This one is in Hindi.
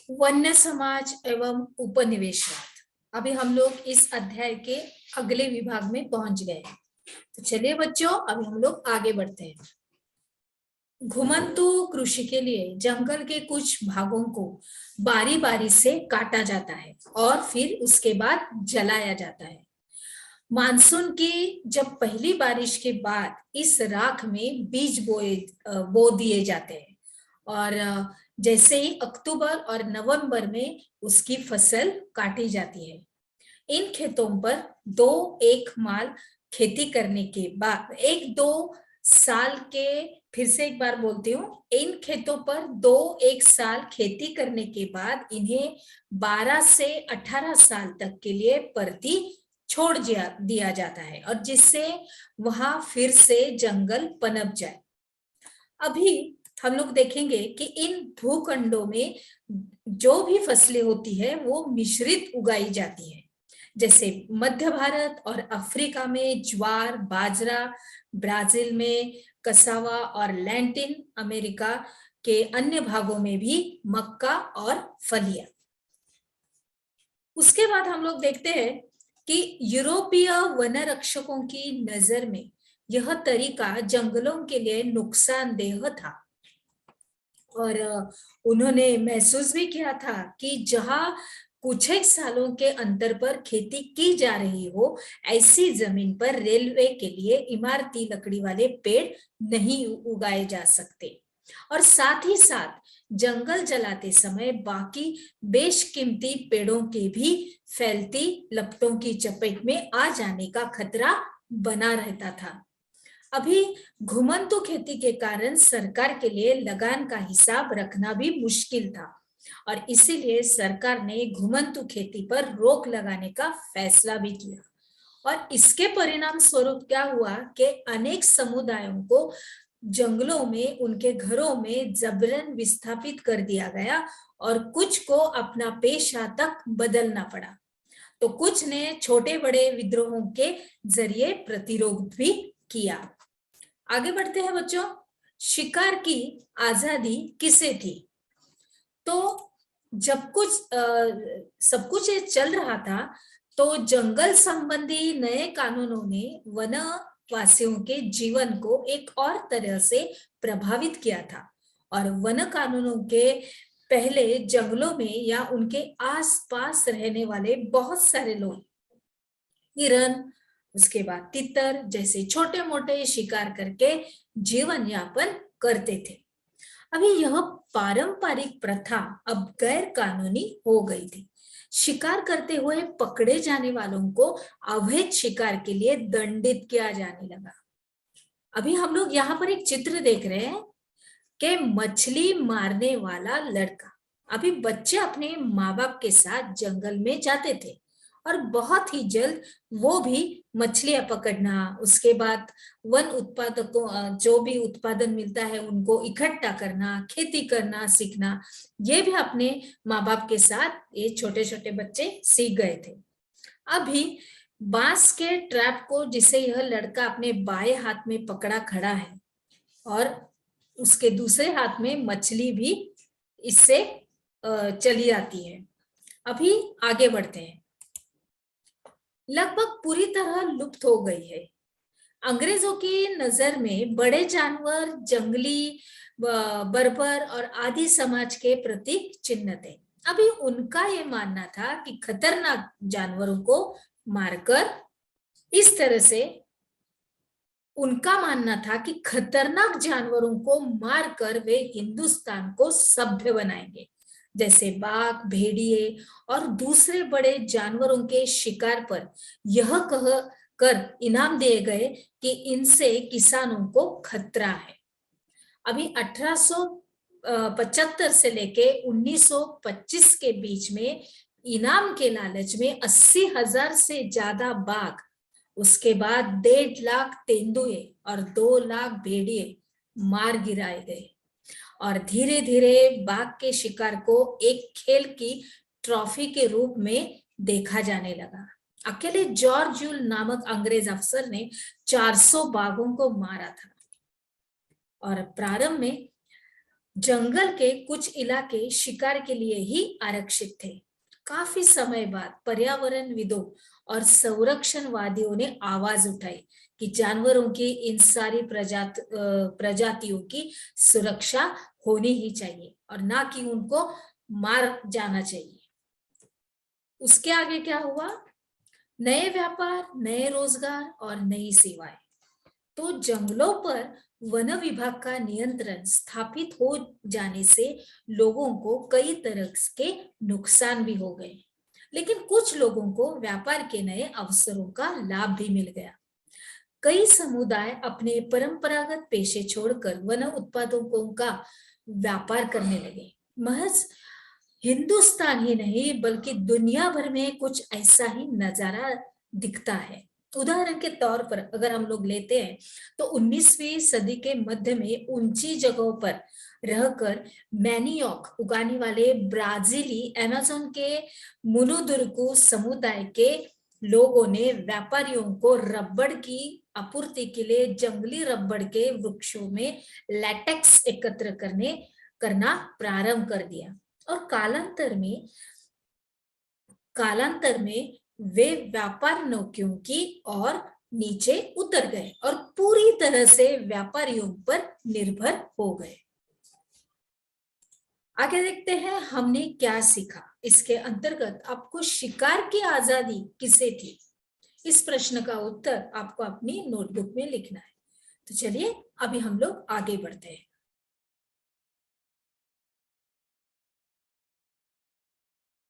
वन्य समाज एवं उपनिवेशवाद। अभी हम लोग इस अध्याय के अगले विभाग में पहुंच गए हैं। तो चलिए बच्चों, अभी हम लोग आगे बढ़ते हैं। घुमंतु कृषि के लिए जंगल के कुछ भागों को बारी बारी से काटा जाता है और फिर उसके बाद जलाया जाता है। मानसून की जब पहली बारिश के बाद इस राख में बीज बो दिए जाते हैं और जैसे ही अक्टूबर और नवंबर में उसकी फसल काटी जाती है। इन खेतों पर एक माल खेती करने के बाद 1-2 साल के, फिर से एक बार बोलती हूँ, इन खेतों पर एक साल खेती करने के बाद इन्हें 12 से 18 साल तक के लिए परती छोड़ दिया जाता है और जिससे वहां फिर से जंगल पनप जाए। अभी हम लोग देखेंगे कि इन भूखंडों में जो भी फसलें होती है वो मिश्रित उगाई जाती है। जैसे मध्य भारत और अफ्रीका में ज्वार, बाजरा, ब्राजील में कसावा और लैटिन अमेरिका के अन्य भागों में भी मक्का और फलियां। उसके बाद हम लोग देखते हैं कि यूरोपीय वन रक्षकों की नजर में यह तरीका जंगलों के लिए नुकसानदेह था और उन्होंने महसूस भी किया था कि जहां कुछ एक सालों के अंतर पर खेती की जा रही हो, ऐसी जमीन पर रेलवे के लिए इमारती लकड़ी वाले पेड़ नहीं उगाए जा सकते और साथ ही साथ जंगल जलाते समय बाकी बेशकीमती पेड़ों के भी फैलती लपटों की चपेट में आ जाने का खतरा बना रहता था। अभी घुमंतु खेती के कारण सरकार के लिए लगान का हिसाब रखना भी मुश्किल था और इसीलिए सरकार ने घुमंतु खेती पर रोक लगाने का फैसला भी किया और इसके परिणाम स्वरूप क्या हुआ कि अनेक समुदायों को जंगलों में उनके घरों में जबरन विस्थापित कर दिया गया और कुछ को अपना पेशा तक बदलना पड़ा। तो कुछ ने छोटे बड़े विद्रोहों के जरिए प्रतिरोध भी किया। आगे बढ़ते हैं बच्चों। शिकार की आजादी किसे थी? तो जब सब कुछ ये चल रहा था तो जंगल संबंधी नए कानूनों ने वनवासियों के जीवन को एक और तरह से प्रभावित किया था और वन कानूनों के पहले जंगलों में या उनके आसपास रहने वाले बहुत सारे लोग हिरन, उसके बाद तितर जैसे छोटे मोटे शिकार करके जीवन यापन करते थे। अभी यह पारंपरिक प्रथा अब गैर कानूनी हो गई थी। शिकार करते हुए पकड़े जाने वालों को अवैध शिकार के लिए दंडित किया जाने लगा। अभी हम लोग यहाँ पर एक चित्र देख रहे हैं कि मछली मारने वाला लड़का। अभी बच्चे अपने माँ बाप के साथ जंगल में जाते थे और बहुत ही जल्द वो भी मछलियां पकड़ना, उसके बाद वन उत्पादकों जो भी उत्पादन मिलता है उनको इकट्ठा करना, खेती करना सीखना, ये भी अपने माँ बाप के साथ ये छोटे छोटे बच्चे सीख गए थे। अभी बांस के ट्रैप को जिसे यह लड़का अपने बाएं हाथ में पकड़ा खड़ा है और उसके दूसरे हाथ में मछली भी इससे चली आती है। अभी आगे बढ़ते हैं। लगभग पूरी तरह लुप्त हो गई है। अंग्रेजों की नजर में बड़े जानवर जंगली बर्बर और आदि समाज के प्रतीक चिन्ह थे। अभी उनका ये मानना था कि खतरनाक जानवरों को मारकर इस तरह से उनका मानना था कि खतरनाक जानवरों को मारकर वे हिंदुस्तान को सभ्य बनाएंगे। जैसे बाघ, भेड़िए और दूसरे बड़े जानवरों के शिकार पर यह कह कर इनाम दिए गए कि इनसे किसानों को खतरा है। अभी 1875 से लेके 1925 के बीच में इनाम के लालच में 80,000 से ज्यादा बाघ, उसके बाद 1.5 लाख तेंदुए और 2 लाख भेड़िए मार गिराए गए और धीरे धीरे बाघ के शिकार को एक खेल की ट्रॉफी के रूप में देखा जाने लगा। अकेले जॉर्ज यूल नामक अंग्रेज अफसर ने 400 बाघों को मारा था और प्रारंभ में जंगल के कुछ इलाके शिकार के लिए ही आरक्षित थे। काफी समय बाद पर्यावरणविदों और संरक्षणवादियों ने आवाज उठाई कि जानवरों की इन सारी प्रजातियों की सुरक्षा होनी ही चाहिए और ना कि उनको मार जाना चाहिए। उसके आगे क्या हुआ? नए व्यापार, नए रोजगार और नई सेवाएं। तो जंगलों पर वन विभाग का नियंत्रण स्थापित हो जाने से लोगों को कई तरह के नुकसान भी हो गए, लेकिन कुछ लोगों को व्यापार के नए अवसरों का लाभ भी मिल गया। कई समुदाय अपने परंपरागत पेशे छोड़कर वन उत्पादकों का व्यापार करने लगे। महज हिंदुस्तान ही नहीं बल्कि दुनिया भर में कुछ ऐसा ही नजारा दिखता है। उदाहरण के तौर पर अगर हम लोग लेते हैं तो 19वीं सदी के मध्य में ऊंची जगहों पर रहकर मैनियोक उगाने वाले ब्राजीली अमेज़न के मुनुदुर्कु समुदाय के लोगों ने व्यापारियों को रबड़ की आपूर्ति के लिए जंगली रबड़ के वृक्षों में लैटेक्स एकत्र करना प्रारंभ कर दिया और कालांतर में वे व्यापार नौकियों की और नीचे उतर गए और पूरी तरह से व्यापारियों पर निर्भर हो गए। आगे देखते हैं हमने क्या सीखा। इसके अंतर्गत आपको शिकार की आजादी किसे थी? इस प्रश्न का उत्तर आपको अपनी नोटबुक में लिखना है। तो चलिए अभी हम लोग आगे बढ़ते हैं।